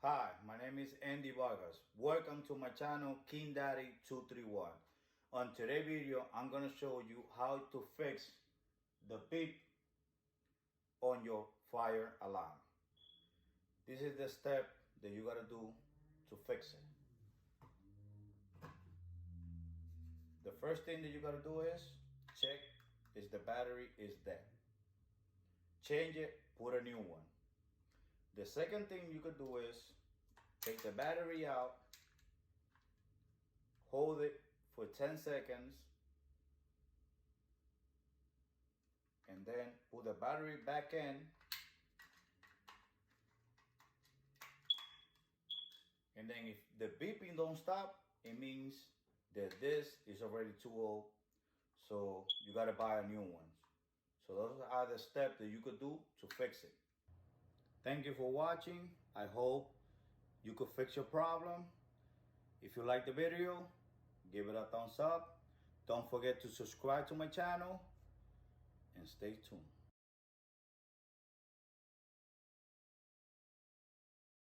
Hi, my name is Andy Vargas. Welcome to my channel King Daddy 231. On today's video, I'm gonna show you how to fix the beep on your fire alarm. This is the step that you gotta do to fix it. The first thing that you gotta do is check if the battery is dead. Change it, put a new one. The second thing you could do is take the battery out, hold it for 10 seconds, and then put the battery back in, and then if the beeping don't stop, it means that this is already too old, so you gotta buy a new one. So those are the steps that you could do to fix it. Thank you for watching. I hope you could fix your problem. If you like the video, give it a thumbs up. Don't forget to subscribe to my channel and stay tuned.